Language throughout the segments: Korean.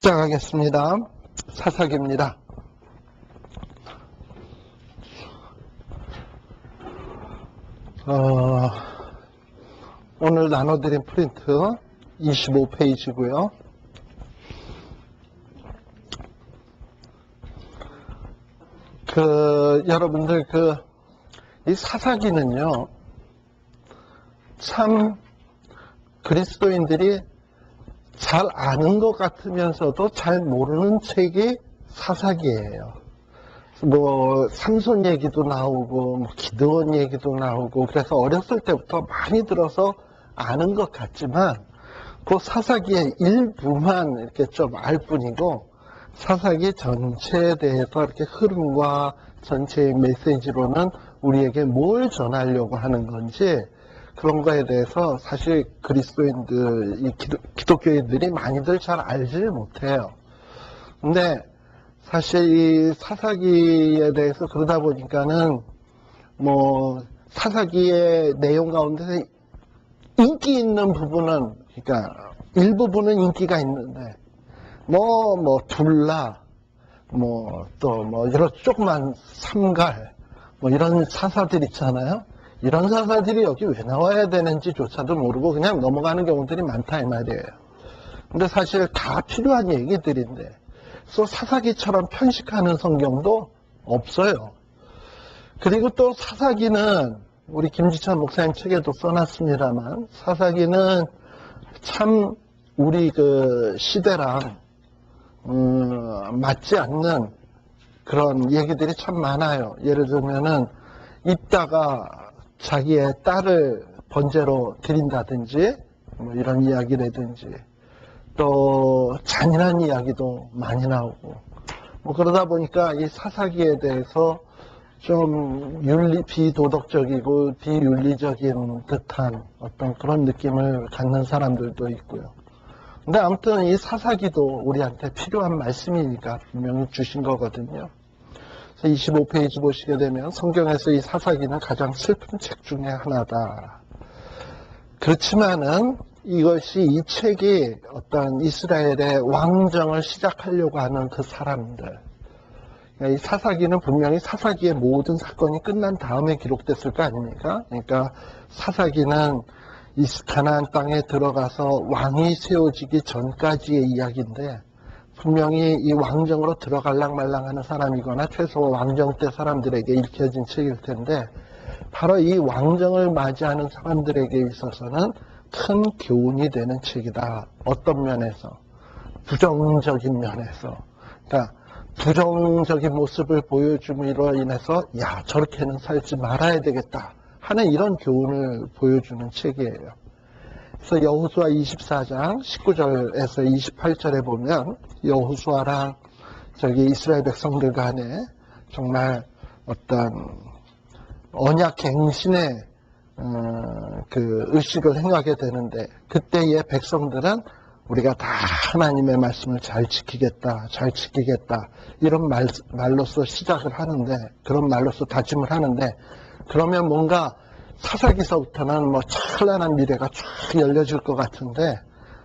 시작하겠습니다. 사사기입니다. 오늘 나눠드린 프린트 25페이지고요. 여러분들 이 사사기는요, 참 그리스도인들이 잘 아는 것 같으면서도 잘 모르는 책이 사사기예요. 삼손 얘기도 나오고, 기드온 얘기도 나오고, 그래서 어렸을 때부터 많이 들어서 아는 것 같지만, 그 사사기의 일부만 이렇게 좀 알 뿐이고, 사사기 전체에 대해서 이렇게 흐름과 전체의 메시지로는 우리에게 뭘 전하려고 하는 건지, 그런 거에 대해서 사실 그리스도인들, 기독교인들이 많이들 잘 알지를 못해요. 근데 사실 이 사사기에 대해서 그러다 보니까는 사사기의 내용 가운데 인기 있는 부분은, 그러니까 일부분은 인기가 있는데, 둘라, 이런 조그만 삼갈, 이런 사사들 있잖아요. 이런 사사들이 여기 왜 나와야 되는지조차도 모르고 그냥 넘어가는 경우들이 많다 이 말이에요. 근데 사실 다 필요한 얘기들인데, 또 사사기처럼 편식하는 성경도 없어요. 그리고 또 사사기는 우리 김지천 목사님 책에도 써놨습니다만, 사사기는 참 우리 시대랑 맞지 않는 그런 얘기들이 참 많아요. 예를 들면은 입다가 자기의 딸을 번제로 드린다든지 이런 이야기라든지, 또 잔인한 이야기도 많이 나오고, 그러다 보니까 이 사사기에 대해서 좀 비도덕적이고 비윤리적인 듯한 어떤 그런 느낌을 갖는 사람들도 있고요. 근데 아무튼 이 사사기도 우리한테 필요한 말씀이니까 분명히 주신 거거든요. 25페이지 보시게 되면 성경에서 이 사사기는 가장 슬픈 책 중에 하나다. 그렇지만은 이것이, 이 책이 어떤 이스라엘의 왕정을 시작하려고 하는 그 사람들, 이 사사기는 분명히 사사기의 모든 사건이 끝난 다음에 기록됐을 거 아닙니까? 그러니까 사사기는 이 가나안 땅에 들어가서 왕이 세워지기 전까지의 이야기인데, 분명히 이 왕정으로 들어갈랑 말랑 하는 사람이거나 최소 왕정 때 사람들에게 읽혀진 책일 텐데, 바로 이 왕정을 맞이하는 사람들에게 있어서는 큰 교훈이 되는 책이다. 어떤 면에서? 부정적인 면에서. 그러니까 부정적인 모습을 보여줌으로 인해서 저렇게는 살지 말아야 되겠다 하는 이런 교훈을 보여주는 책이에요. 그래서 여호수아 24장 19절에서 28절에 보면 여호수아랑 이스라엘 백성들 간에 정말 어떤 언약갱신의 의식을 행하게 되는데, 그때의 백성들은 우리가 다 하나님의 말씀을 잘 지키겠다 이런 말로서 시작을 하는데, 그런 말로서 다짐을 하는데, 그러면 뭔가 사사기서부터는 찬란한 미래가 쫙 열려질 것 같은데,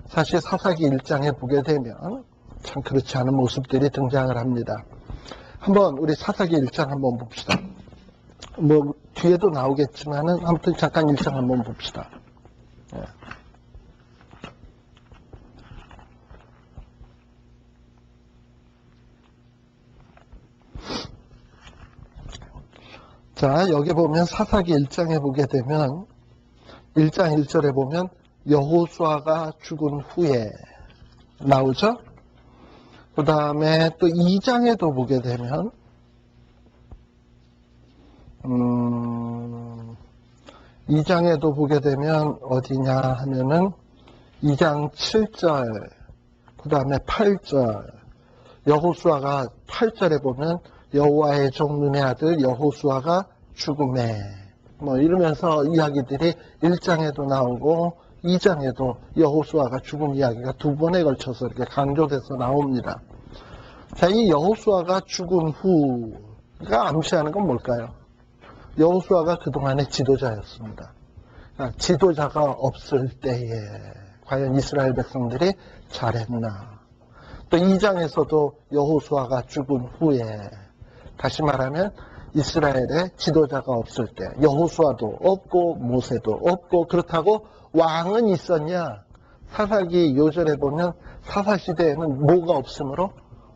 사실 사사기 1장에 보게 되면 참 그렇지 않은 모습들이 등장을 합니다. 한번 우리 사사기 1장 한번 봅시다. 뒤에도 나오겠지만은 아무튼 잠깐 1장 한번 봅시다. 예. 자, 여기 보면 사사기 1장에 보게 되면 1장 1절에 보면 여호수아가 죽은 후에 나오죠. 그 다음에 또 2장에도 보게 되면 2장에도 보게 되면 어디냐 하면은 2장 7절, 그 다음에 8절, 여호수아가 8절에 보면 여호와의 종 눈의 아들 여호수아가 죽음에, 이러면서 이야기들이 1장에도 나오고 2장에도 여호수아가 죽은 이야기가 두 번에 걸쳐서 이렇게 강조돼서 나옵니다. 자, 이 여호수아가 죽은 후가 암시하는 건 뭘까요? 여호수아가 그동안의 지도자였습니다. 지도자가 없을 때에 과연 이스라엘 백성들이 잘했나? 또 2장에서도 여호수아가 죽은 후에, 다시 말하면 이스라엘의 지도자가 없을 때, 여호수아도 없고 모세도 없고, 그렇다고 왕은 있었냐? 사사기 요절에 보면 사사시대에는 뭐가 없으므로?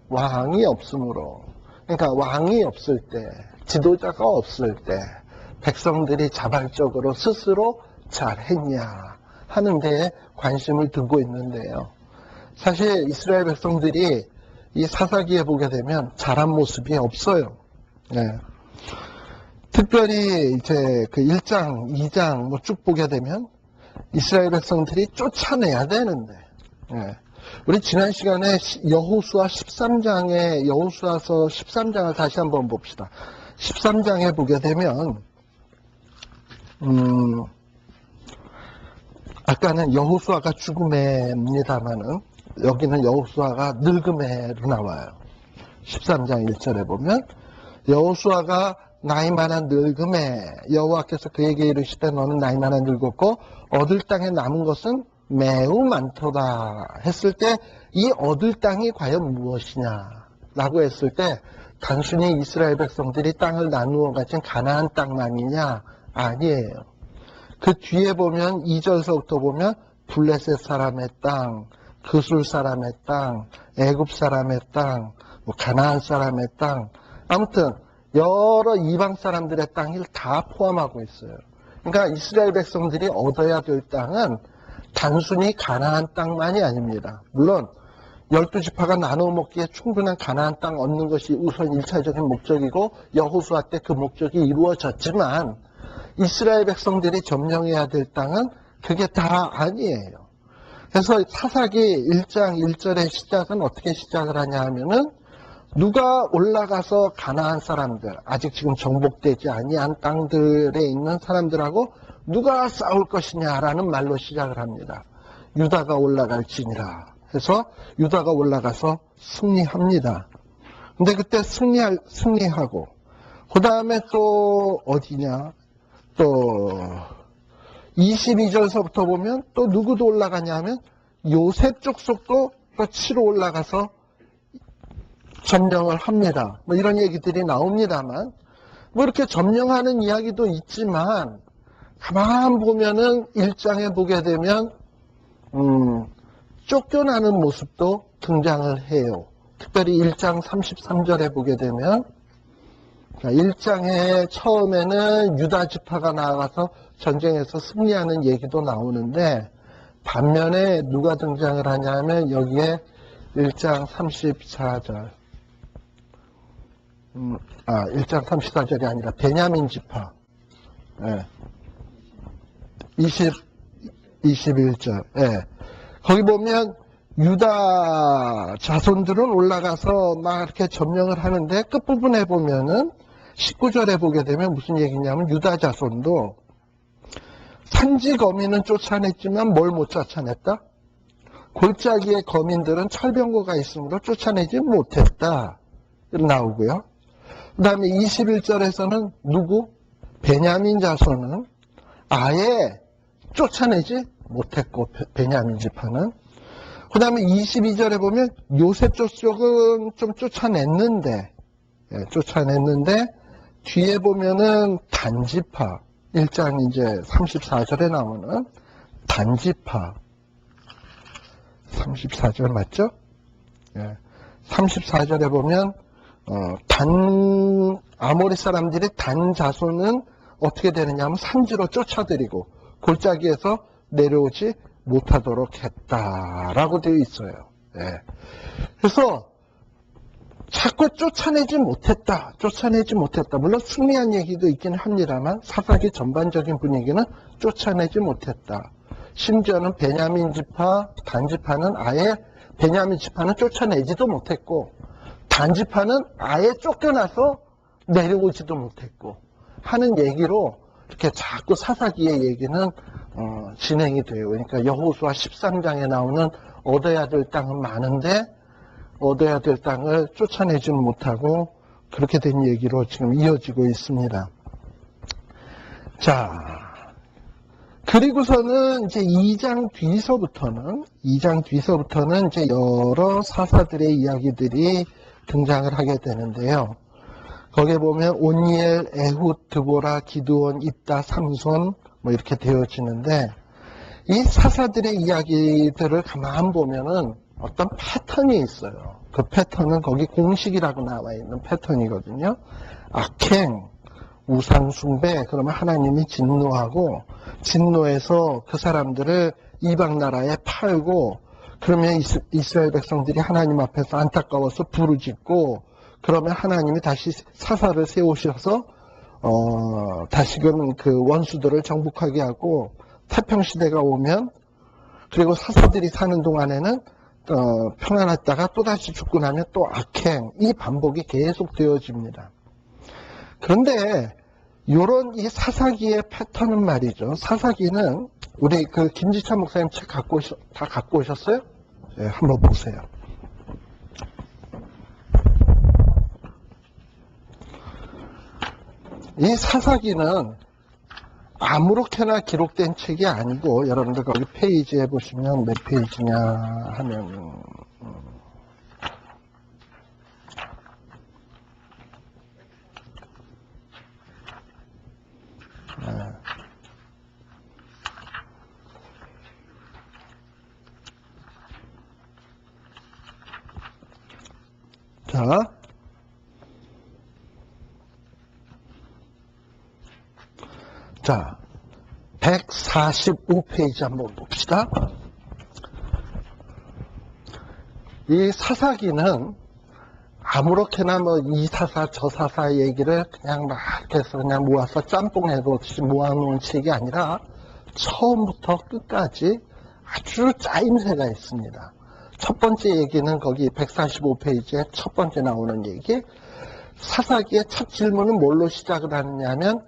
왕이 없으므로. 그러니까 왕이 없을 때, 지도자가 없을 때 백성들이 자발적으로 스스로 잘했냐 하는 데에 관심을 두고 있는데요. 사실 이스라엘 백성들이 이 사사기에 보게 되면 잘한 모습이 없어요. 네. 특별히 이제 그 1장, 2장 뭐 쭉 보게 되면 이스라엘 백성들이 쫓아내야 되는데, 네. 우리 지난 시간에 여호수아 13장에, 여호수아서 13장을 다시 한번 봅시다. 13장에 보게 되면 아까는 여호수아가 죽음에입니다만은 여기는 여호수아가 늙음에로 나와요. 13장 1절에 보면 여호수아가 나이 많은 늙음에 여호와께서 그에게 이르시되 너는 나이 많아 늙었고 얻을 땅에 남은 것은 매우 많도다 했을 때 이 얻을 땅이 과연 무엇이냐 라고 했을 때 단순히 이스라엘 백성들이 땅을 나누어 가진 가나안 땅만이냐? 아니에요. 그 뒤에 보면 2절서부터 보면 블레셋 사람의 땅, 그술 사람의 땅, 애굽 사람의 땅, 뭐 가나안 사람의 땅, 아무튼 여러 이방 사람들의 땅을 다 포함하고 있어요. 그러니까 이스라엘 백성들이 얻어야 될 땅은 단순히 가나안 땅만이 아닙니다. 물론 12지파가 나눠 먹기에 충분한 가나안 땅 얻는 것이 우선 1차적인 목적이고 여호수아 때 그 목적이 이루어졌지만 이스라엘 백성들이 점령해야 될 땅은 그게 다 아니에요. 그래서 사사기 1장 1절의 시작은 어떻게 시작을 하냐 하면은 누가 올라가서 가나안 사람들, 아직 지금 정복되지 아니한 땅들에 있는 사람들하고 누가 싸울 것이냐라는 말로 시작을 합니다. 유다가 올라갈지니라 해서 유다가 올라가서 승리합니다. 근데 그때 승리하고 그 다음에 또 어디냐, 또 22절서부터 보면 또 누구도 올라가냐 하면 요셉 족속도 또 치러 올라가서 점령을 합니다. 뭐 이런 얘기들이 나옵니다만, 뭐 이렇게 점령하는 이야기도 있지만 가만 보면은 1장에 보게 되면 쫓겨나는 모습도 등장을 해요. 특별히 1장 33절에 보게 되면 1장에 처음에는 유다 지파가 나아가서 전쟁에서 승리하는 얘기도 나오는데 반면에 누가 등장을 하냐면 여기에 1장 34절 1장 34절이 아니라 베냐민 지파 21절 거기 보면 유다 자손들은 올라가서 막 이렇게 점령을 하는데 끝부분에 보면은 19절에 보게 되면 무슨 얘기냐면 유다 자손도 산지 거민은 쫓아냈지만 뭘 못 쫓아냈다? 골짜기의 거민들은 철병거가 있으므로 쫓아내지 못했다. 나오고요. 그 다음에 21절에서는 누구? 베냐민 자손은 아예 쫓아내지 못했고, 베냐민 지파는. 그 다음에 22절에 보면 요셉 쪽은 좀 쫓아냈는데 뒤에 보면은 단지파, 1장 이제 34절에 나오는 단지파, 34절 맞죠? 34절에 보면 아모리 사람들이 단 자손은 어떻게 되느냐 하면 산지로 쫓아들이고 골짜기에서 내려오지 못하도록 했다라고 되어 있어요. 그래서 자꾸 쫓아내지 못했다. 물론 승리한 얘기도 있긴 합니다만 사사기 전반적인 분위기는 쫓아내지 못했다. 심지어는 베냐민 지파, 단지파는 아예 베냐민 지파는 쫓아내지도 못했고 단지파는 아예 쫓겨나서 내려오지도 못했고 하는 얘기로 이렇게 자꾸 사사기의 얘기는 진행이 돼요. 그러니까 여호수아 13장에 나오는 얻어야 될 땅은 많은데 얻어야 될 땅을 쫓아내지는 못하고 그렇게 된 얘기로 지금 이어지고 있습니다. 자, 그리고서는 이제 2장 뒤서부터는 이제 여러 사사들의 이야기들이 등장을 하게 되는데요. 거기에 보면 온니엘, 에훗, 드보라, 기드온, 입다, 삼손 뭐 이렇게 되어지는데, 이 사사들의 이야기들을 가만 보면은 어떤 패턴이 있어요. 그 패턴은 거기 공식이라고 나와 있는 패턴이거든요. 악행, 우상숭배, 그러면 하나님이 진노하고, 진노해서 그 사람들을 이방 나라에 팔고, 그러면 이스라엘 백성들이 하나님 앞에서 안타까워서 부르짖고, 그러면 하나님이 다시 사사를 세우셔서 다시금 그 원수들을 정복하게 하고, 태평시대가 오면, 그리고 사사들이 사는 동안에는 평안했다가 또다시 죽고 나면 또 악행, 이 반복이 계속 되어집니다. 그런데 요런 이 사사기의 패턴은 말이죠. 사사기는 우리 그 김지찬 목사님 책 다 갖고 오셨어요? 네, 한번 보세요. 이 사사기는 아무렇게나 기록된 책이 아니고, 여러분들 거기 페이지에 보시면 몇 페이지냐 하면 자, 145페이지 한번 봅시다. 이 사사기는 아무렇게나 뭐 이 사사 저 사사 얘기를 그냥 막 해서 그냥 모아서 짬뽕 해놓듯이 모아놓은 책이 아니라 처음부터 끝까지 아주 짜임새가 있습니다. 첫 번째 얘기는 거기 145페이지에 첫 번째 나오는 얘기. 사사기의 첫 질문은 뭘로 시작을 하느냐면,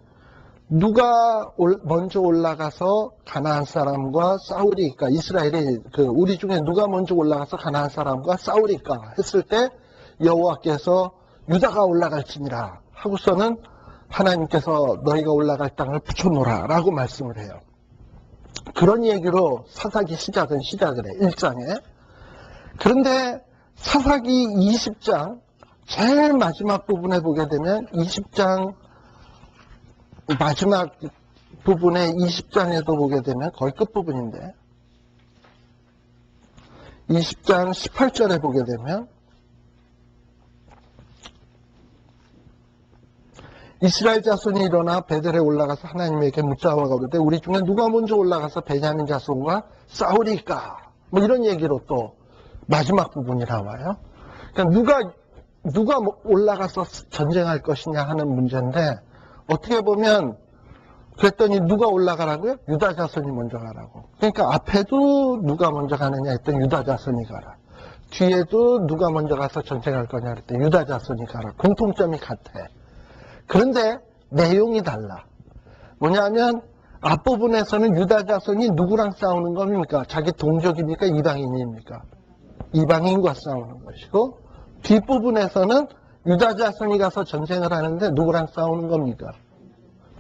누가 먼저 올라가서 가나안 사람과 싸우리까? 이스라엘이 우리 중에 누가 먼저 올라가서 가나안 사람과 싸우리까? 했을 때 여호와께서 유다가 올라갈지니라 하고서는 하나님께서 너희가 올라갈 땅을 붙여놓으라 라고 말씀을 해요. 그런 얘기로 사사기 시작을 해, 1장에. 그런데 사사기 20장 제일 마지막 부분에 보게 되면 20장 마지막 부분에 20장에도 보게 되면 거의 끝부분인데 20장 18절에 보게 되면 이스라엘 자손이 일어나 베델에 올라가서 하나님에게 묻자와 가로되 우리 중에 누가 먼저 올라가서 베냐민 자손과 싸우리까? 뭐 이런 얘기로 또 마지막 부분이 나와요. 그러니까 누가 올라가서 전쟁할 것이냐 하는 문제인데, 어떻게 보면 그랬더니 누가 올라가라고요? 유다 자손이 먼저 가라고. 그러니까 앞에도 누가 먼저 가느냐 했더니 유다 자손이 가라. 뒤에도 누가 먼저 가서 전쟁할 거냐 했더니 유다 자손이 가라. 공통점이 같아. 그런데 내용이 달라. 뭐냐면 앞부분에서는 유다 자손이 누구랑 싸우는 겁니까? 자기 동족입니까? 이방인입니까? 이방인과 싸우는 것이고, 뒷부분에서는 유다 자손이 가서 전쟁을 하는데 누구랑 싸우는 겁니까?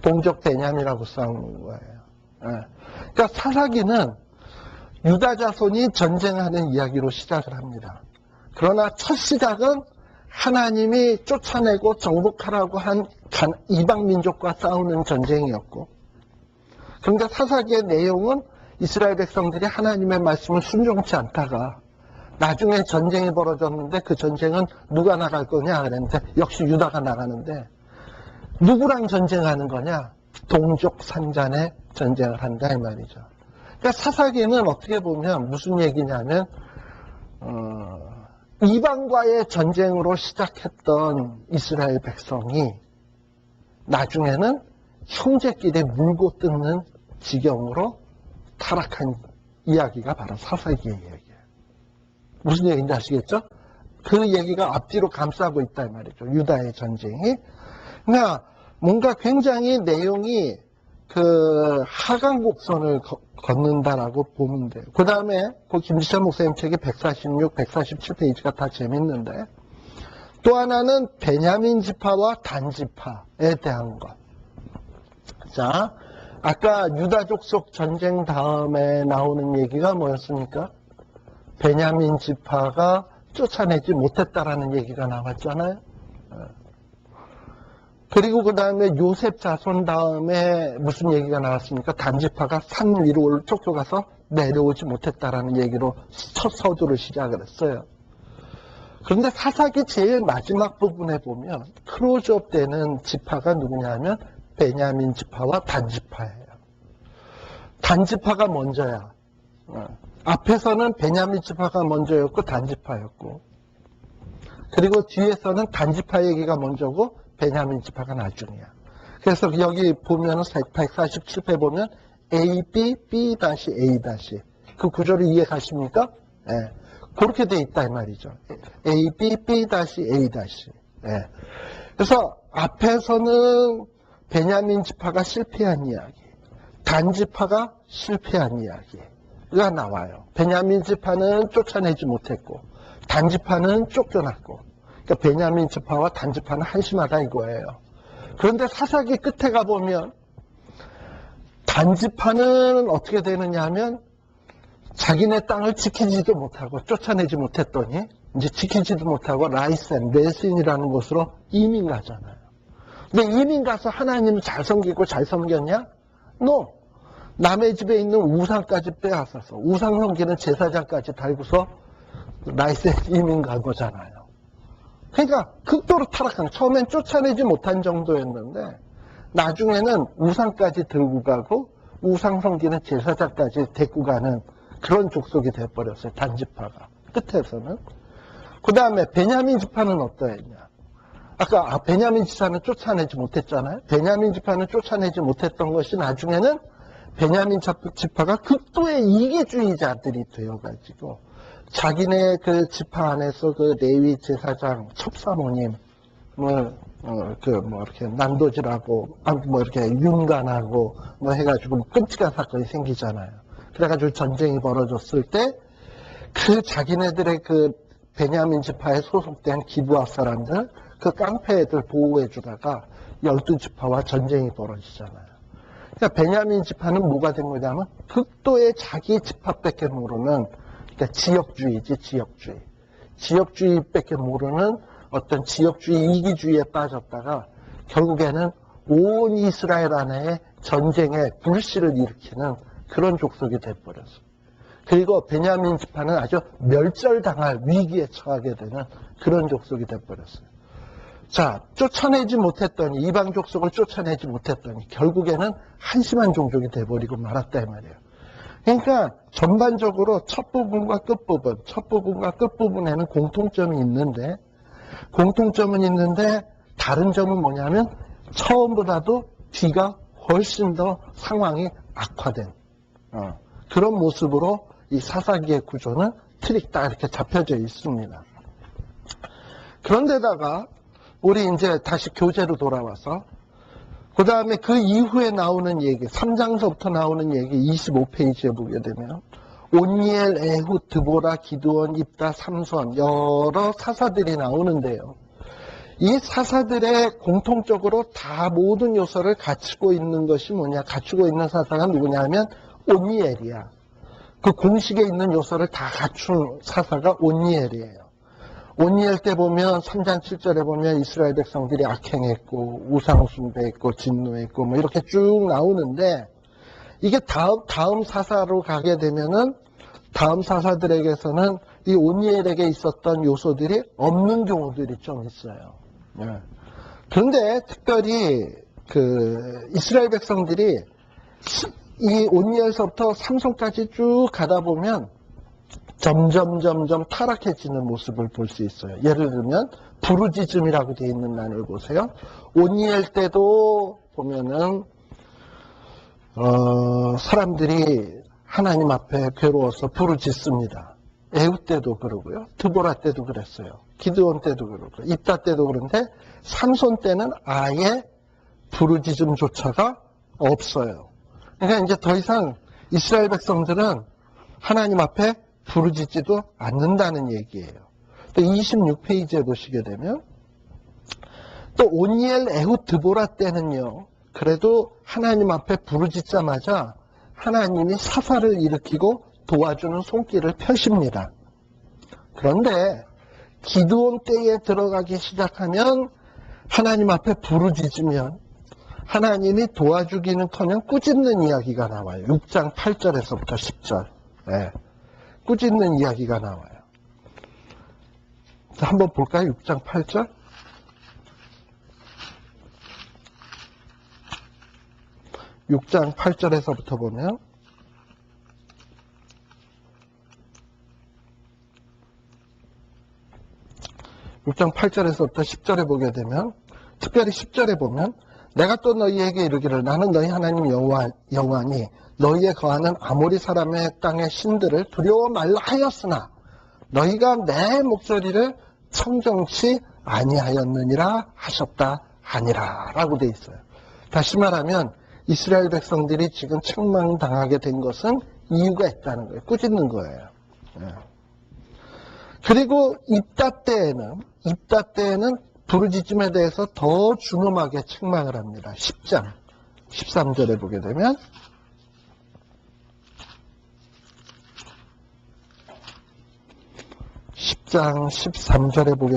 동족 베냐민이라고 싸우는 거예요. 그러니까 사사기는 유다 자손이 전쟁하는 이야기로 시작을 합니다. 그러나 첫 시작은 하나님이 쫓아내고 정복하라고 한 이방 민족과 싸우는 전쟁이었고, 그런데 사사기의 내용은 이스라엘 백성들이 하나님의 말씀을 순종치 않다가 나중에 전쟁이 벌어졌는데, 그 전쟁은 누가 나갈 거냐 그랬는데 역시 유다가 나가는데, 누구랑 전쟁하는 거냐? 동족 산잔에 전쟁을 한다 이 말이죠. 그러니까 사사기는 어떻게 보면 무슨 얘기냐면 이방과의 전쟁으로 시작했던 이스라엘 백성이 나중에는 형제끼리 물고 뜯는 지경으로 타락한 이야기가 바로 사사기의 얘기예요. 무슨 얘기인지 아시겠죠? 그 얘기가 앞뒤로 감싸고 있다 이 말이죠. 유다의 전쟁이. 그러니까 뭔가 굉장히 내용이 하강 곡선을 걷는다라고 보면 돼요. 그 다음에 그 김지찬 목사님 책이 146, 147페이지가 다 재밌는데, 또 하나는 베냐민 지파와 단 지파에 대한 것. 자, 아까 유다족 속 전쟁 다음에 나오는 얘기가 뭐였습니까? 베냐민 지파가 쫓아내지 못했다라는 얘기가 나왔잖아요. 그리고 그 다음에 요셉 자손 다음에 무슨 얘기가 나왔습니까? 단지파가 산 위로 쫓겨가서 내려오지 못했다라는 얘기로 첫 서두를 시작을 했어요. 그런데 사사기 제일 마지막 부분에 보면 크로즈업 되는 지파가 누구냐면 베냐민 지파와 단지파예요. 단지파가 먼저야. 앞에서는 베냐민 지파가 먼저였고 단지파였고, 그리고 뒤에서는 단지파 얘기가 먼저고 베냐민 지파가 나중이야. 그래서 여기 보면은 147회 보면 A, B, B-A- 그 구조를 이해 가십니까? 예. 그렇게 돼 있다 이 말이죠. A, B, B-A-. 예. 그래서 앞에서는 베냐민 지파가 실패한 이야기, 단지파가 실패한 이야기가 나와요. 베냐민 지파는 쫓아내지 못했고 단지파는 쫓겨났고, 그러니까 베냐민 지파와 단지파는 한심하다 이거예요. 그런데 사사기 끝에 가보면 단지파는 어떻게 되느냐 하면 자기네 땅을 지키지도 못하고 쫓아내지 못했더니 이제 지키지도 못하고 라이센, 레신이라는 곳으로 이민 가잖아요. 근데 이민 가서 하나님을 잘 섬기고 잘 섬겼냐? No. 남의 집에 있는 우상까지 빼앗아서 우상 섬기는 제사장까지 달고서 라이센 이민 간 거잖아요. 그러니까 극도로 타락한, 처음엔 쫓아내지 못한 정도였는데 나중에는 우상까지 들고 가고 우상 섬기는 제사장까지 데리고 가는 그런 족속이 돼버렸어요. 단지파가 끝에서는. 그 다음에 베냐민 지파는 어떠했냐? 아까 베냐민 지파는 쫓아내지 못했잖아요. 베냐민 지파는 쫓아내지 못했던 것이 나중에는 베냐민 지파가 극도의 이기주의자들이 되어가지고 자기네 그 지파 안에서 그 레위 제사장 첩사모님 이렇게 난도질하고 이렇게 윤간하고 해가지고 끔찍한 사건이 생기잖아요. 그래가지고 전쟁이 벌어졌을 때 그 자기네들의 그 베냐민 지파에 소속된 기브아 사람들, 그 깡패 애들 보호해주다가 12지파와 전쟁이 벌어지잖아요. 그러니까 베냐민 지파는 뭐가 된 거냐면 극도의 자기 지파밖에 모르는, 그러니까 지역주의지, 지역주의. 지역주의밖에 모르는 어떤 지역주의, 이기주의에 빠졌다가 결국에는 온 이스라엘 안에 전쟁에 불씨를 일으키는 그런 족속이 돼버렸어요. 그리고 베냐민 지파는 아주 멸절당할 위기에 처하게 되는 그런 족속이 돼버렸어요. 자, 쫓아내지 못했더니, 이방 족속을 쫓아내지 못했더니 결국에는 한심한 종족이 돼버리고 말았다 이 말이에요. 그러니까 전반적으로 첫 부분과 끝부분에는 공통점이 있는데, 다른 점은 뭐냐면 처음보다도 뒤가 훨씬 더 상황이 악화된 그런 모습으로 이 사사기의 구조는 틀이 딱 이렇게 잡혀져 있습니다. 그런데다가 우리 이제 다시 교재로 돌아와서 그 다음에 그 이후에 나오는 얘기, 3장서부터 나오는 얘기 25페이지에 보게 되면 온니엘, 에훗, 드보라, 기드온, 입다, 삼손 여러 사사들이 나오는데요. 이 사사들의 공통적으로 다 모든 요소를 갖추고 있는 것이 뭐냐, 갖추고 있는 사사가 누구냐 하면 온니엘이야. 그 공식에 있는 요소를 다 갖춘 사사가 온니엘이에요. 온니엘 때 보면 3장 7절에 보면 이스라엘 백성들이 악행했고 우상 숭배했고 진노했고 이렇게 쭉 나오는데, 이게 다음 사사로 가게 되면은 다음 사사들에게서는 이 온니엘에게 있었던 요소들이 없는 경우들이 좀 있어요. 그런데 특별히 그 이스라엘 백성들이 이 온니엘서부터 삼손까지 쭉 가다 보면 점점 타락해지는 모습을 볼 수 있어요. 예를 들면 부르짖음이라고 되어 있는 난을 보세요. 온니엘 때도 보면은 사람들이 하나님 앞에 괴로워서 부르짖습니다. 에훗 때도 그러고요. 드보라 때도 그랬어요. 기드온 때도 그러고 입다 때도 그런데 삼손 때는 아예 부르짖음조차가 없어요. 그러니까 이제 더 이상 이스라엘 백성들은 하나님 앞에 부르짖지도 않는다는 얘기예요. 또 26페이지에 보시게 되면 또 온니엘, 에훗, 드보라 때는요, 그래도 하나님 앞에 부르짖자마자 하나님이 사사를 일으키고 도와주는 손길을 펴십니다. 그런데 기드온 때에 들어가기 시작하면 하나님 앞에 부르짖으면 하나님이 도와주기는커녕 꾸짖는 이야기가 나와요. 6장 8절에서부터 10절. 네. 꾸짖는 이야기가 나와요. 자, 한번 볼까요? 6장 8절. 6장 8절에서부터 보면 (6장 8절에서부터) 10절에 보게 되면, 특별히 10절에 보면, 내가 또 너희에게 이르기를 나는 너희 하나님 여호와니 너희에 거하는 아모리 사람의 땅의 신들을 두려워 말라 하였으나 너희가 내 목소리를 청정치 아니하였느니라 하셨다 하니라 라고 돼 있어요. 다시 말하면 이스라엘 백성들이 지금 책망당하게 된 것은 이유가 있다는 거예요. 꾸짖는 거예요. 그리고 입다 때에는 부르짖음에 대해서 더 준엄하게 책망을 합니다. 10장 13절에 보게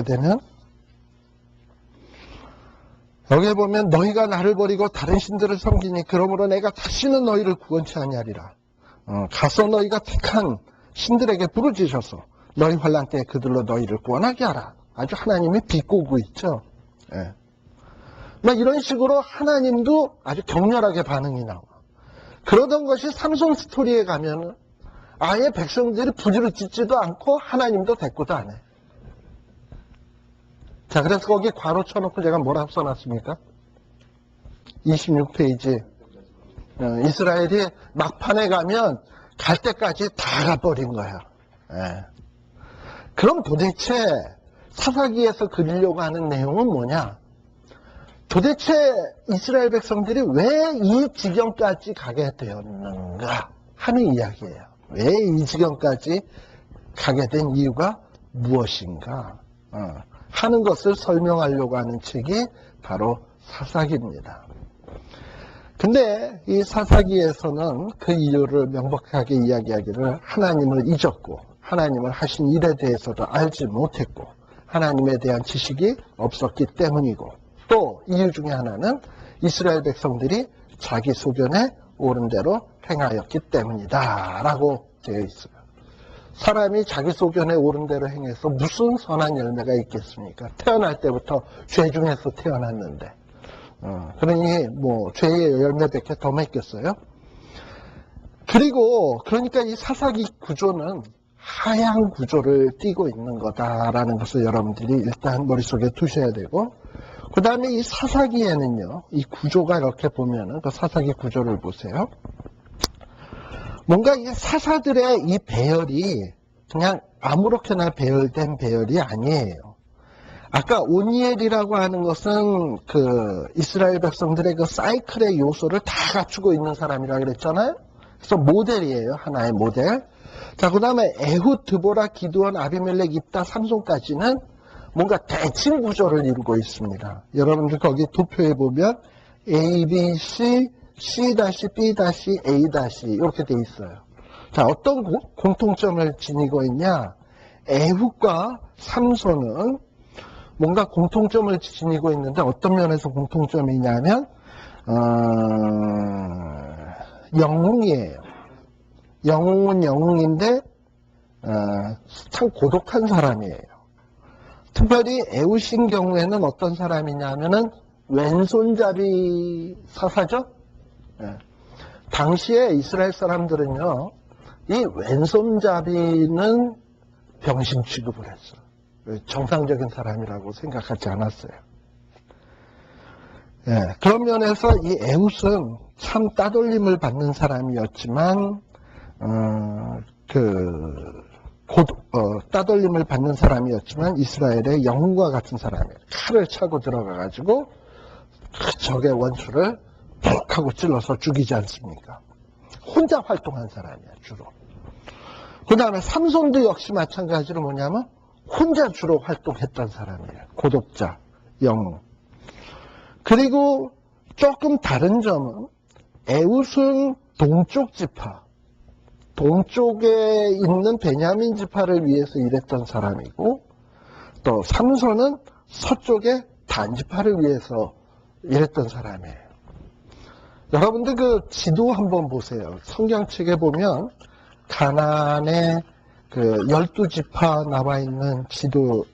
되면 여기에 보면 너희가 나를 버리고 다른 신들을 섬기니 그러므로 내가 다시는 너희를 구원치 아니하리라. 가서 너희가 택한 신들에게 부르짖어서 너희 환난 때에 그들로 너희를 구원하게 하라. 아주 하나님이 비꼬고 있죠. 예. 이런 식으로 하나님도 아주 격렬하게 반응이 나와. 그러던 것이 삼손 스토리에 가면 아예 백성들이 부르짖지도 않고 하나님도 대꾸도 안 해. 자, 그래서 거기 괄호 쳐놓고 제가 뭐라고 써놨습니까? 26페이지. 이스라엘이 막판에 가면 갈 때까지 다 가버린 거야. 예. 그럼 도대체 사사기에서 그리려고 하는 내용은 뭐냐? 도대체 이스라엘 백성들이 왜 이 지경까지 가게 되었는가 하는 이야기예요. 왜 이 지경까지 가게 된 이유가 무엇인가 하는 것을 설명하려고 하는 책이 바로 사사기입니다. 근데 이 사사기에서는 그 이유를 명백하게 이야기하기를 하나님을 잊었고 하나님을 하신 일에 대해서도 알지 못했고 하나님에 대한 지식이 없었기 때문이고 또 이유 중에 하나는 이스라엘 백성들이 자기 소견에 옳은 대로 행하였기 때문이다 라고 되어 있어요. 사람이 자기 소견에 옳은 대로 행해서 무슨 선한 열매가 있겠습니까? 태어날 때부터 죄 중에서 태어났는데 그러니 뭐 죄의 열매 100개 더 맺겠어요? 그러니까 이 사사기 구조는 하향 구조를 띠고 있는 거다라는 것을 여러분들이 일단 머릿속에 두셔야 되고 그 다음에 이 사사기에는요 이 구조가 이렇게 보면은 그 사사기 구조를 보세요. 뭔가 이 사사들의 이 배열이 그냥 아무렇게나 배열된 배열이 아니에요. 아까 오니엘이라고 하는 것은 그 이스라엘 백성들의 그 사이클의 요소를 다 갖추고 있는 사람이라고 그랬잖아요. 그래서 모델이에요. 하나의 모델. 자, 그 다음에 에훗, 드보라, 기드온, 아비멜렉, 입다, 삼손까지는 뭔가 대칭 구조를 이루고 있습니다. 여러분들 거기 도표에 보면 A, B, C, C-B-A- 이렇게 돼 있어요. 자, 어떤 공통점을 지니고 있냐? 에훗과 삼손은 뭔가 공통점을 지니고 있는데 어떤 면에서 공통점이 있냐면 영웅이에요. 영웅은 영웅인데 참 고독한 사람이에요. 특별히 에훗인 경우에는 어떤 사람이냐면은 왼손잡이 사사죠. 당시에 이스라엘 사람들은요 이 왼손잡이는 병신 취급을 했어. 정상적인 사람이라고 생각하지 않았어요. 그런 면에서 이 에훗은 참 따돌림을 받는 사람이었지만 따돌림을 받는 사람이었지만 이스라엘의 영웅과 같은 사람이에요. 칼을 차고 들어가가지고 적의 원수를 퍽 하고 찔러서 죽이지 않습니까? 혼자 활동한 사람이야 주로. 그 다음에 삼손도 역시 마찬가지로 뭐냐면 혼자 주로 활동했던 사람이에요. 고독자, 영웅. 그리고 조금 다른 점은 에훗은 동쪽 지파, 동쪽에 있는 베냐민 지파를 위해서 일했던 사람이고, 또 삼손은 서쪽의 단 지파를 위해서 일했던 사람이에요. 여러분들 그 지도 한번 보세요. 성경책에 보면 가나안의 그 12지파 나와 있는 지도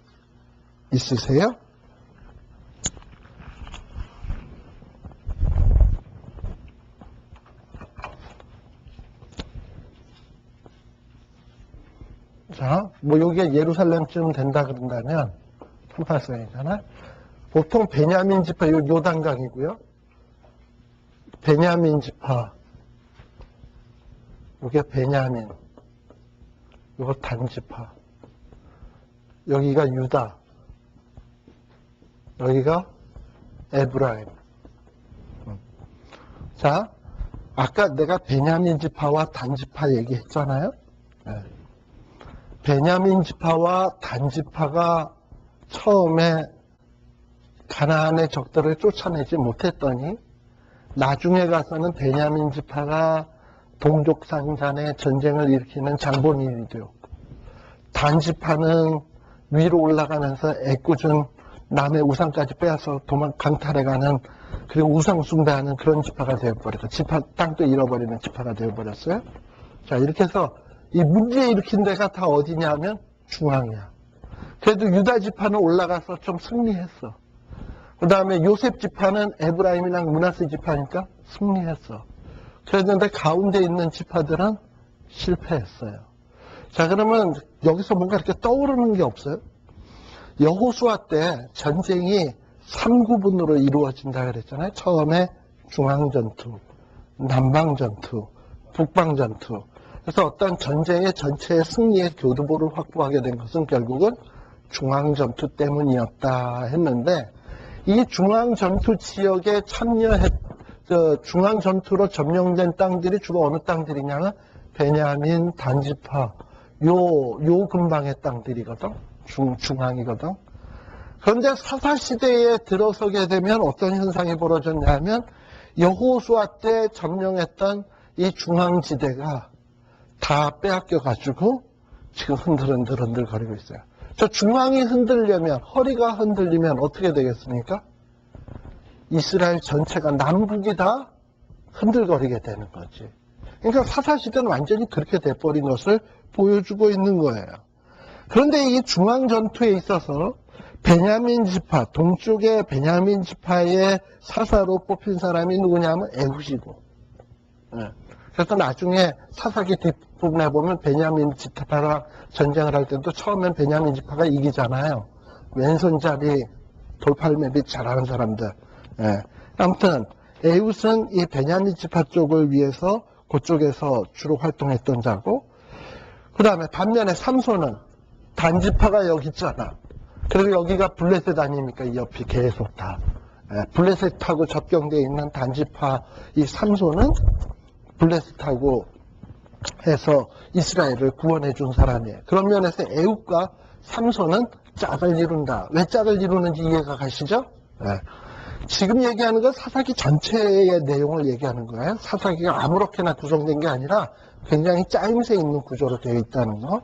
있으세요? 자, 뭐 여기가 예루살렘쯤 된다 그런다면 38성이잖아. 보통 베냐민 지파, 요단강이고요. 베냐민 지파, 여기가 베냐민, 요거 단지파, 여기가 유다, 여기가 에브라임. 자, 아까 내가 베냐민 지파와 단지파 얘기했잖아요. 네. 베냐민 지파와 단 지파가 처음에 가나안의 적들을 쫓아내지 못했더니 나중에 가서는 베냐민 지파가 동족 상잔의 전쟁을 일으키는 장본인이 되었고, 단 지파는 위로 올라가면서 애꿎은 남의 우상까지 빼앗아 강탈해가는, 그리고 우상 숭배하는 그런 지파가 되어버렸고, 지파 땅도 잃어버리는 지파가 되어버렸어요. 자, 이렇게 해서 이 문제 일으킨 데가 다 어디냐면 중앙이야. 그래도 유다 지파는 올라가서 좀 승리했어. 그 다음에 요셉 지파는 에브라임이랑 므낫세 지파니까 승리했어. 그랬는데 가운데 있는 지파들은 실패했어요. 자, 그러면 여기서 뭔가 이렇게 떠오르는 게 없어요? 여호수아 때 전쟁이 3구분으로 이루어진다 그랬잖아요. 처음에 중앙전투, 남방전투, 북방전투. 그래서 어떤 전쟁의 전체의 승리의 교두보를 확보하게 된 것은 결국은 중앙전투 때문이었다 했는데, 이 중앙전투 지역에 중앙전투로 점령된 땅들이 주로 어느 땅들이냐면 베냐민, 단지파, 요 근방의 땅들이거든. 중앙이거든. 그런데 사사시대에 들어서게 되면 어떤 현상이 벌어졌냐면 여호수아 때 점령했던 이 중앙지대가 다 빼앗겨가지고 지금 흔들흔들 거리고 있어요. 저 중앙이 흔들려면, 허리가 흔들리면 어떻게 되겠습니까? 이스라엘 전체가, 남북이 다 흔들거리게 되는 거지. 그러니까 사사시대는 완전히 그렇게 돼버린 것을 보여주고 있는 거예요. 그런데 이 중앙전투에 있어서 베냐민 지파, 동쪽의 베냐민 지파의 사사로 뽑힌 사람이 누구냐면 에훗이고, 그래서 나중에 사사기 뒷부분에 보면 베냐민 지파랑 전쟁을 할 때도 처음엔 베냐민 지파가 이기잖아요. 왼손잡이 돌팔매비 잘하는 사람들. 아무튼 에훗은 이 베냐민 지파 쪽을 위해서 그쪽에서 주로 활동했던 자고, 그 다음에 반면에 삼손은 단지파가 여기 있잖아. 그리고 여기가 블레셋 아닙니까? 이 옆이 계속 다. 블레셋하고 접경되어 있는 단지파 이 삼손은 블레셋하고 해서 이스라엘을 구원해 준 사람이에요. 그런 면에서 에훗과 삼손은 짝을 이룬다. 왜 짝을 이루는지 이해가 가시죠? 지금 얘기하는 건 사사기 전체의 내용을 얘기하는 거예요. 사사기가 아무렇게나 구성된 게 아니라 굉장히 짜임새 있는 구조로 되어 있다는 거.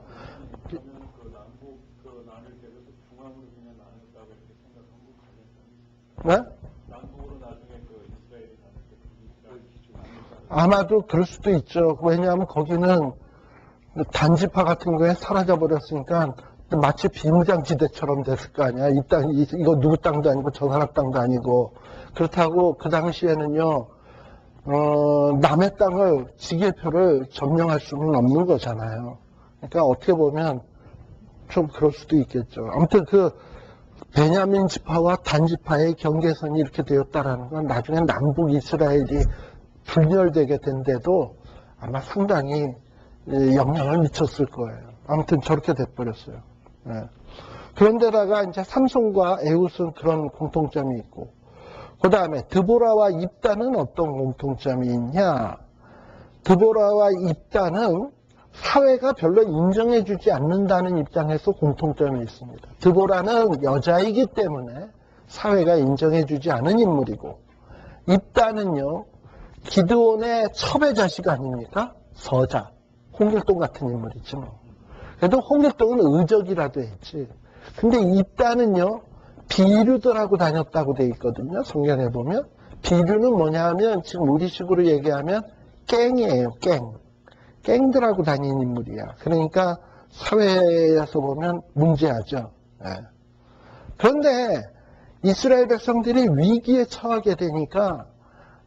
네? 아마도 그럴 수도 있죠. 왜냐하면 거기는 단지파 같은 거에 사라져 버렸으니까 마치 비무장지대처럼 됐을 거 아니야. 이 땅, 이거 누구 땅도 아니고 저 사람 땅도 아니고. 그렇다고 그 당시에는요, 남의 땅을, 지게표를 점령할 수는 없는 거잖아요. 그러니까 어떻게 보면 좀 그럴 수도 있겠죠. 아무튼 그 베냐민 지파와 단 지파의 경계선이 이렇게 되었다라는 건 나중에 남북 이스라엘이 분열되게 된데도 아마 상당히 영향을 미쳤을 거예요. 아무튼 저렇게 돼버렸어요. 그런데다가 이제 삼손과 에훗은 그런 공통점이 있고, 그 다음에 드보라와 입단은 어떤 공통점이 있냐? 드보라와 입단은 사회가 별로 인정해주지 않는다는 입장에서 공통점이 있습니다. 드보라는 여자이기 때문에 사회가 인정해주지 않은 인물이고, 입다는요, 기드온의 첩의 자식 아닙니까? 서자, 홍길동 같은 인물이지 뭐. 그래도 홍길동은 의적이라도 했지. 근데 입다는요, 비류들하고 다녔다고 돼 있거든요. 성경에 보면. 비류는 뭐냐 하면 지금 우리식으로 얘기하면 갱이에요. 갱들하고 다니는 인물이야. 그러니까 사회에서 보면 문제하죠. 그런데 이스라엘 백성들이 위기에 처하게 되니까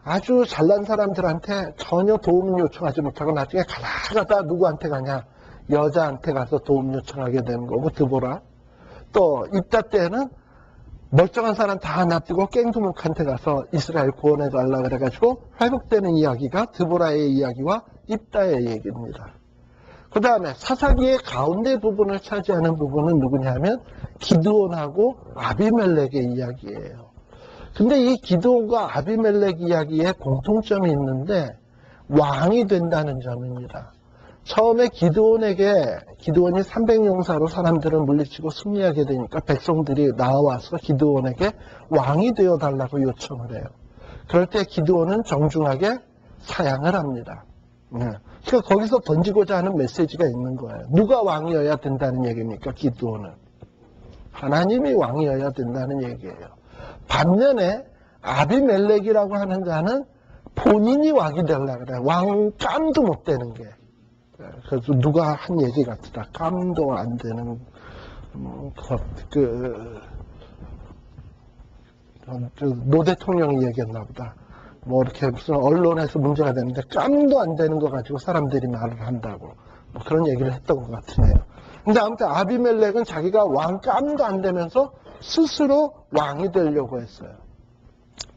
아주 잘난 사람들한테 전혀 도움을 요청하지 못하고 나중에 가다 누구한테 가냐? 여자한테 가서 도움 요청하게 되는 거고, 드보라. 또 입다 때는 멀쩡한 사람 다 납두고 깽두목한테 가서 이스라엘 구원해 달라 그래가지고 회복되는 이야기가 드보라의 이야기와 입다의 얘기입니다. 그 다음에 사사기의 가운데 부분을 차지하는 부분은 누구냐면 기드온하고 아비멜렉의 이야기예요. 근데 이 기드온과 아비멜렉 이야기에 공통점이 있는데 왕이 된다는 점입니다. 처음에 기드온이 300용사로 사람들을 물리치고 승리하게 되니까 백성들이 나와서 기드온에게 왕이 되어달라고 요청을 해요. 그럴 때 기드온은 정중하게 사양을 합니다. 그러니까 거기서 던지고자 하는 메시지가 있는 거예요. 누가 왕이어야 된다는 얘기입니까? 기드온은. 하나님이 왕이어야 된다는 얘기예요. 반면에 아비멜렉이라고 하는 자는 본인이 왕이 되려고 그래요. 왕감도 못 되는 게. 그래서 누가 한 얘기 같다. 감도 안 되는 노 대통령이 얘기했나 보다. 뭐 이렇게 무슨 언론에서 문제가 되는데 깜도 안 되는 거 가지고 사람들이 말을 한다고 뭐 그런 얘기를 했던 것 같으네요. 근데 아무튼 아비멜렉은 자기가 왕 깜도 안 되면서 스스로 왕이 되려고 했어요.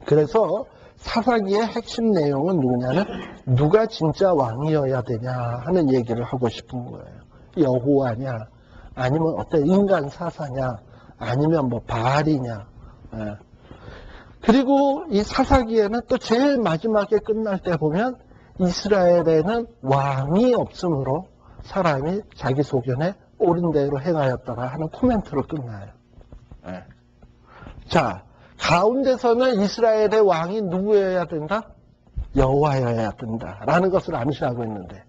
그래서 사사기의 핵심 내용은 누구냐면 누가 진짜 왕이어야 되냐 하는 얘기를 하고 싶은 거예요. 여호와냐, 아니면 어떤 인간 사사냐, 아니면 뭐 바알이냐. 그리고 이 사사기에는 또 제일 마지막에 끝날 때 보면 이스라엘에는 왕이 없으므로 사람이 자기 소견에 옳은 대로 행하였다가 하는 코멘트로 끝나요. 자, 가운데서는 이스라엘의 왕이 누구여야 된다? 여호와여야 된다라는 것을 암시하고 있는데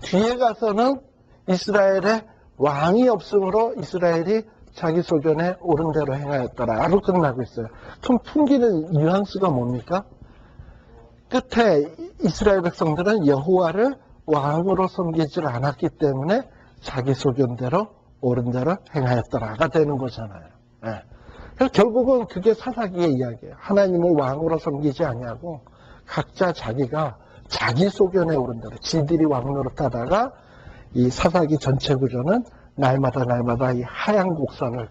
뒤에 가서는 이스라엘의 왕이 없으므로 이스라엘이 자기 소견에 옳은 대로 행하였더라로 끝나고 있어요. 그럼 풍기는 뉘앙스가 뭡니까? 끝에 이스라엘 백성들은 여호와를 왕으로 섬기질 않았기 때문에 자기 소견대로 옳은 대로 행하였더라가 되는 거잖아요. 그래서 결국은 그게 사사기의 이야기예요. 하나님을 왕으로 섬기지 아니하고 각자 자기가 자기 소견에 오른 대로 지들이 왕 노릇하다가 이 사사기 전체 구조는 날마다 이 하얀 곡선을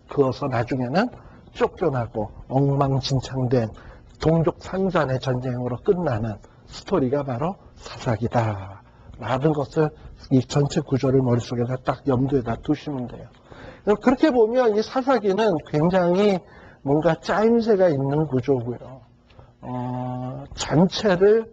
그어서 나중에는 쫓겨나고 엉망진창된 동족 상잔의 전쟁으로 끝나는 스토리가 바로 사사기다 라는 것을 이 전체 구조를 머릿속에다 딱 염두에다 두시면 돼요. 그렇게 보면 이 사사기는 굉장히 뭔가 짜임새가 있는 구조고요. 전체를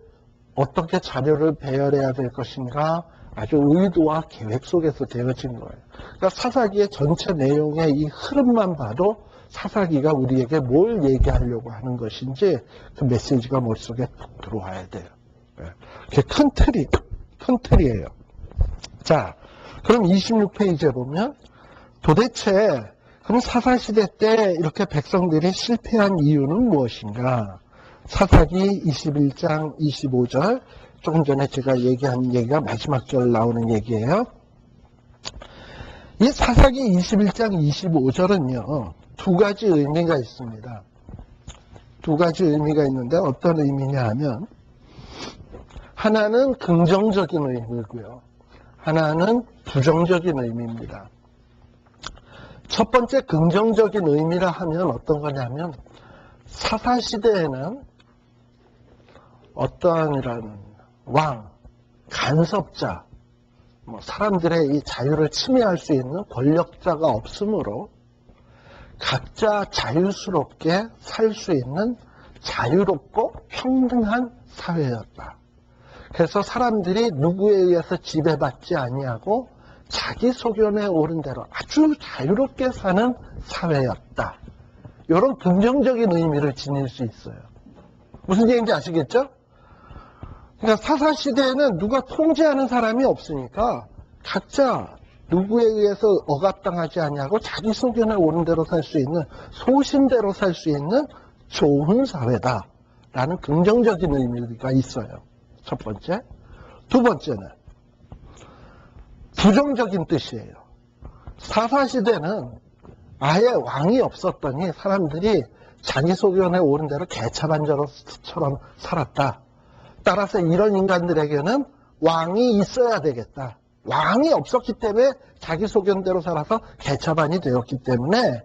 어떻게 자료를 배열해야 될 것인가 아주 의도와 계획 속에서 되어진 거예요. 그러니까 사사기의 전체 내용의 이 흐름만 봐도 사사기가 우리에게 뭘 얘기하려고 하는 것인지 그 메시지가 머릿속에 푹 들어와야 돼요. 그게 큰 틀이에요. 자, 그럼 26페이지에 보면 도대체 그럼 사사시대 때 이렇게 백성들이 실패한 이유는 무엇인가? 사사기 21장 25절 조금 전에 제가 얘기한 얘기가 마지막 절 나오는 얘기예요. 이 사사기 21장 25절은요. 두 가지 의미가 있습니다. 두 가지 의미가 있는데 어떤 의미냐 하면 하나는 긍정적인 의미고요. 하나는 부정적인 의미입니다. 첫 번째 긍정적인 의미라 하면 어떤 거냐면 사사시대에는 어떠한 이런 왕, 간섭자, 사람들의 이 자유를 침해할 수 있는 권력자가 없으므로 각자 자유스럽게 살 수 있는 자유롭고 평등한 사회였다. 그래서 사람들이 누구에 의해서 지배받지 아니하고 자기 소견에 오른 대로 아주 자유롭게 사는 사회였다. 이런 긍정적인 의미를 지닐 수 있어요. 무슨 얘기인지 아시겠죠? 그러니까 사사시대에는 누가 통제하는 사람이 없으니까 각자 누구에 의해서 억압당하지 않냐고 자기 소견에 옳은 대로 살 수 있는, 소신대로 살 수 있는 좋은 사회다라는 긍정적인 의미가 있어요. 첫 번째. 두 번째는 부정적인 뜻이에요. 사사시대는 아예 왕이 없었더니 사람들이 자기 소견에 옳은 대로 개차반처럼 살았다. 따라서 이런 인간들에게는 왕이 있어야 되겠다. 왕이 없었기 때문에 자기 소견대로 살아서 개차반이 되었기 때문에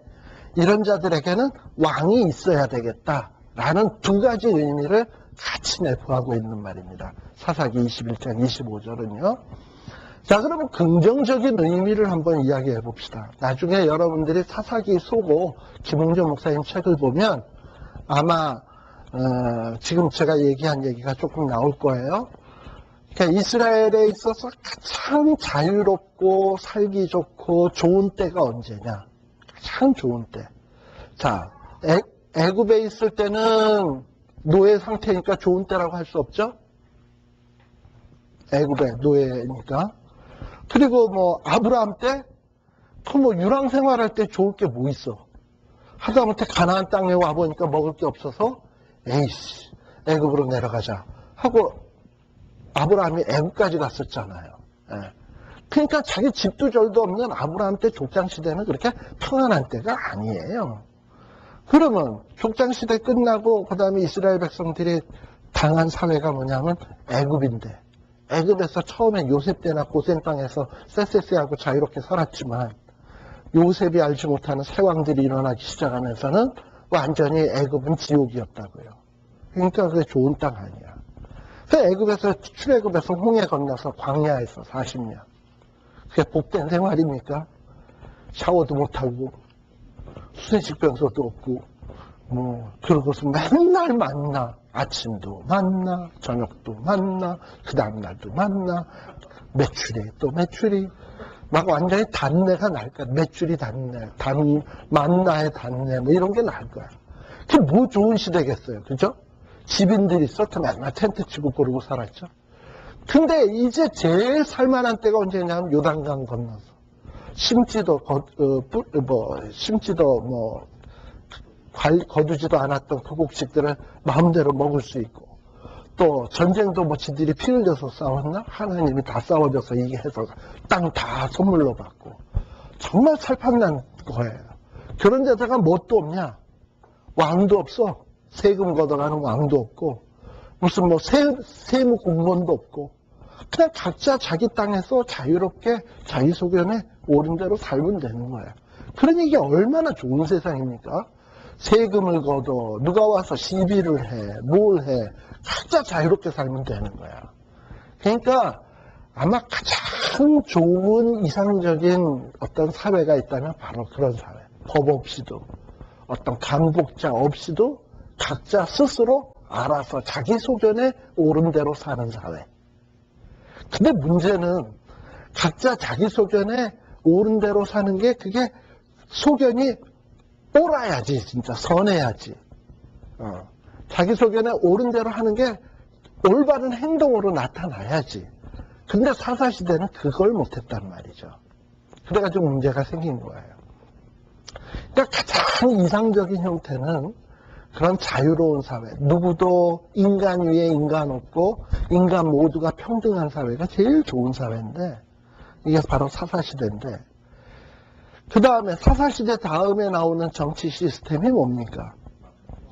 이런 자들에게는 왕이 있어야 되겠다라는 두 가지 의미를 같이 내포하고 있는 말입니다. 사사기 21장 25절은요. 자, 그러면 긍정적인 의미를 한번 이야기해 봅시다. 나중에 여러분들이 사사기 소고 김홍조 목사님 책을 보면 아마 지금 제가 얘기한 얘기가 조금 나올 거예요. 그러니까 이스라엘에 있어서 가장 자유롭고 살기 좋고 좋은 때가 언제냐? 가장 좋은 때. 자, 애굽에 있을 때는 노예 상태니까 좋은 때라고 할 수 없죠? 애굽의 노예니까. 그리고 뭐 아브라함 때, 그 뭐 유랑 생활할 때 좋을 게 뭐 있어? 하다못해 가나안 땅에 와보니까 먹을 게 없어서 에이씨, 애굽으로 내려가자 하고 아브라함이 애굽까지 갔었잖아요. 예. 그러니까 자기 집도 절도 없는 아브라함 때 족장시대는 그렇게 평안한 때가 아니에요. 그러면 족장시대 끝나고 그 다음에 이스라엘 백성들이 당한 사회가 뭐냐면 애굽인데, 애굽에서 처음엔 요셉 때나 고센 땅에서 쎄쎄쎄하고 자유롭게 살았지만 요셉이 알지 못하는 새왕들이 일어나기 시작하면서는 완전히 애굽은 지옥이었다고요. 그러니까 그게 좋은 땅 아니야. 그래서 애굽에서 출애굽에서 홍해 건너서 광야에서 40년. 그게 복된 생활입니까? 샤워도 못하고 수세식변소도 없고 그러고서 맨날 만나. 아침도 만나, 저녁도 만나, 그 다음날도 만나, 메추리 또 메추리. 막 완전히 단내가 날 거야. 메추리 단내, 만나의 단내, 뭐 이런 게 날 거야. 그게 뭐 좋은 시대겠어요. 그죠? 집인들이 있었죠. 맨날 텐트 치고 그러고 살았죠. 근데 이제 제일 살만한 때가 언제냐면 요단강 건너서. 심지도 거두지도 않았던 그 곡식들을 마음대로 먹을 수 있고, 또 전쟁도 뭐 지들이 피 흘려서 싸웠나? 하나님이 다 싸워줘서 이게 해서 땅 다 선물로 받고 정말 살판난 거예요. 그런 데다가 뭣도 없냐? 왕도 없어. 세금 걷어가는 왕도 없고 무슨 뭐 세무 공무원도 없고 그냥 각자 자기 땅에서 자유롭게 자기 소견에 옳은 대로 살면 되는 거야. 그러니 이게 얼마나 좋은 세상입니까? 세금을 걷어, 누가 와서 시비를 해, 뭘 해, 각자 자유롭게 살면 되는 거야. 그러니까 아마 가장 좋은 이상적인 어떤 사회가 있다면 바로 그런 사회. 법 없이도, 어떤 감독자 없이도 각자 스스로 알아서 자기 소견에 옳은 대로 사는 사회. 근데 문제는 각자 자기 소견에 옳은 대로 사는 게 그게 소견이 옳아야지, 진짜 선해야지. 자기 소견에 옳은 대로 하는 게 올바른 행동으로 나타나야지. 근데 사사시대는 그걸 못했단 말이죠. 그래가지고 문제가 생긴 거예요. 그러니까 가장 이상적인 형태는 그런 자유로운 사회, 누구도 인간 위에 인간 없고 인간 모두가 평등한 사회가 제일 좋은 사회인데, 이게 바로 사사시대인데, 그 다음에 사사시대 다음에 나오는 정치 시스템이 뭡니까?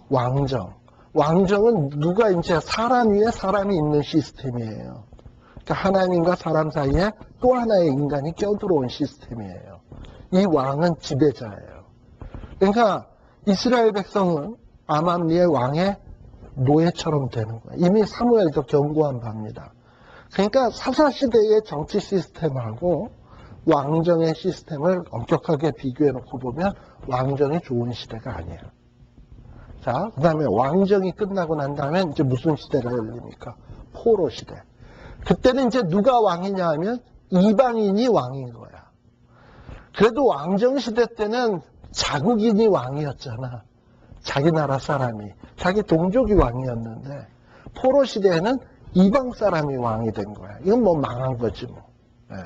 왕정. 왕정은 누가 이제 사람 위에 사람이 있는 시스템이에요. 그러니까 하나님과 사람 사이에 또 하나의 인간이 껴들어온 시스템이에요. 이 왕은 지배자예요. 그러니까 이스라엘 백성은 아말리의 왕의 노예처럼 되는 거예요. 이미 사무엘도 경고한 바입니다. 그러니까 사사시대의 정치 시스템하고 왕정의 시스템을 엄격하게 비교해 놓고 보면 왕정이 좋은 시대가 아니에요. 자, 그 다음에 왕정이 끝나고 난 다음에 이제 무슨 시대가 열립니까? 포로 시대. 그때는 이제 누가 왕이냐 하면 이방인이 왕인 거야. 그래도 왕정 시대 때는 자국인이 왕이었잖아. 자기 나라 사람이, 자기 동족이 왕이었는데 포로 시대에는 이방 사람이 왕이 된 거야. 이건 뭐 망한 거지 뭐. 예.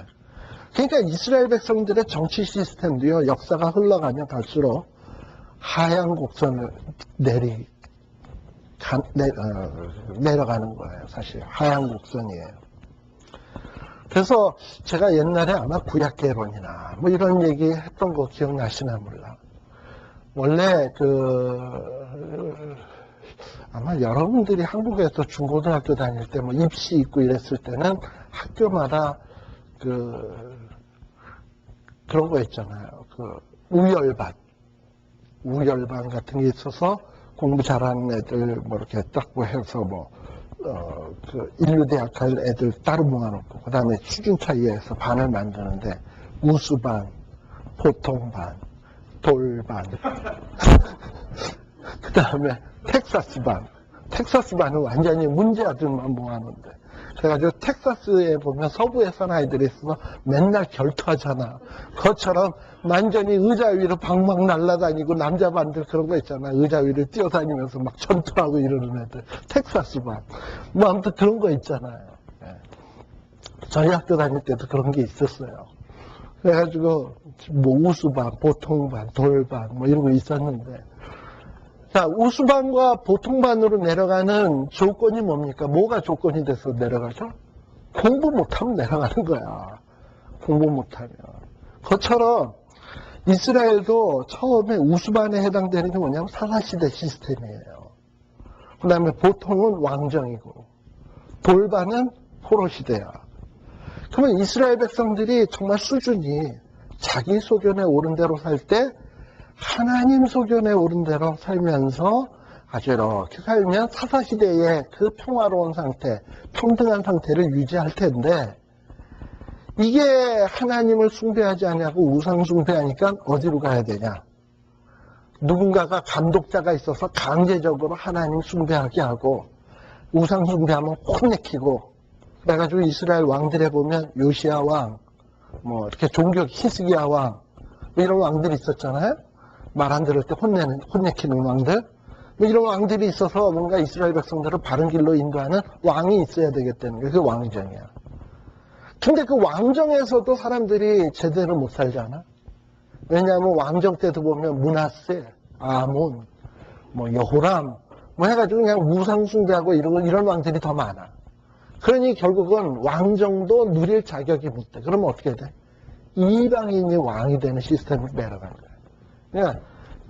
그러니까 이스라엘 백성들의 정치 시스템도요, 역사가 흘러가면 갈수록 하향 곡선을 내려가는 거예요. 사실 하향 곡선이에요. 그래서 제가 옛날에 아마 구약개론이나 뭐 이런 얘기 했던 거 기억나시나 몰라. 원래 아마 여러분들이 한국에서 중고등학교 다닐 때 뭐 입시 있고 이랬을 때는 학교마다 그런 거 있잖아요. 우열반 같은 게 있어서 공부 잘하는 애들 뭐 이렇게 딱 뭐 해서 인류대학 갈 애들 따로 모아놓고, 그 다음에 수준 차이에서 반을 만드는데, 우수반, 보통반, 돌반, 그 다음에 텍사스반은 완전히 문제아들만 모아놓는데, 그래가지고 텍사스에 보면 서부에 사는 아이들이 있어서 맨날 결투하잖아. 그것처럼 완전히 의자 위로 방방 날아다니고 남자반들 그런 거 있잖아. 의자 위를 뛰어다니면서 막 전투하고 이러는 애들. 텍사스반. 뭐 아무튼 그런 거 있잖아요. 예. 저희 학교 다닐 때도 그런 게 있었어요. 그래가지고 뭐 우수반, 보통반, 돌반 뭐 이런 거 있었는데, 자, 우수반과 보통반으로 내려가는 조건이 뭡니까? 뭐가 조건이 돼서 내려가죠? 공부 못하면 내려가는 거야. 공부 못하면. 그것처럼 이스라엘도 처음에 우수반에 해당되는 게 뭐냐면 사사시대 시스템이에요. 그 다음에 보통은 왕정이고, 돌반은 포로시대야. 그러면 이스라엘 백성들이 정말 수준이 자기 소견에 오른 대로 살 때 하나님 소견에 오른 대로 살면서 아주 이렇게 살면 사사시대의 그 평화로운 상태, 평등한 상태를 유지할 텐데, 이게 하나님을 숭배하지 않냐고 우상 숭배하니까 어디로 가야 되냐? 누군가가 감독자가 있어서 강제적으로 하나님 숭배하게 하고, 우상 숭배하면 혼내키고, 그래가지고 이스라엘 왕들에 보면 요시야 왕, 뭐 이렇게 종교 히스기야 왕, 뭐 이런 왕들이 있었잖아요. 말 안 들을 때 혼내키는 왕들. 뭐 이런 왕들이 있어서 뭔가 이스라엘 백성들을 바른 길로 인도하는 왕이 있어야 되겠다는 게 그 왕정이야. 근데 그 왕정에서도 사람들이 제대로 못 살잖아. 왜냐하면 왕정 때도 보면 므낫세, 아몬, 뭐 여호람, 뭐 해가지고 그냥 우상숭배하고 이런 왕들이 더 많아. 그러니 결국은 왕정도 누릴 자격이 못 돼. 그러면 어떻게 돼? 이방인이 왕이 되는 시스템을 내려가는 거야. 그러니까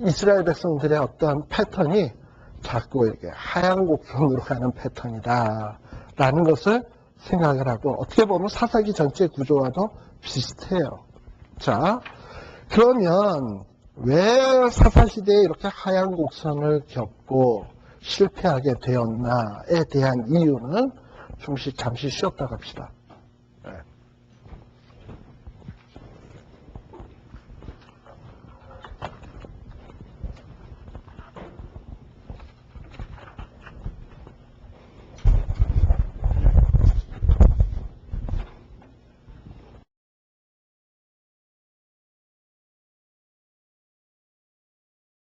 이스라엘 백성들의 어떤 패턴이 자꾸 이렇게 하향 곡선으로 가는 패턴이다라는 것을 생각을 하고, 어떻게 보면 사사기 전체 구조와도 비슷해요. 자, 그러면 왜 사사시대에 이렇게 하향 곡선을 겪고 실패하게 되었나에 대한 이유는 잠시 쉬었다 갑시다.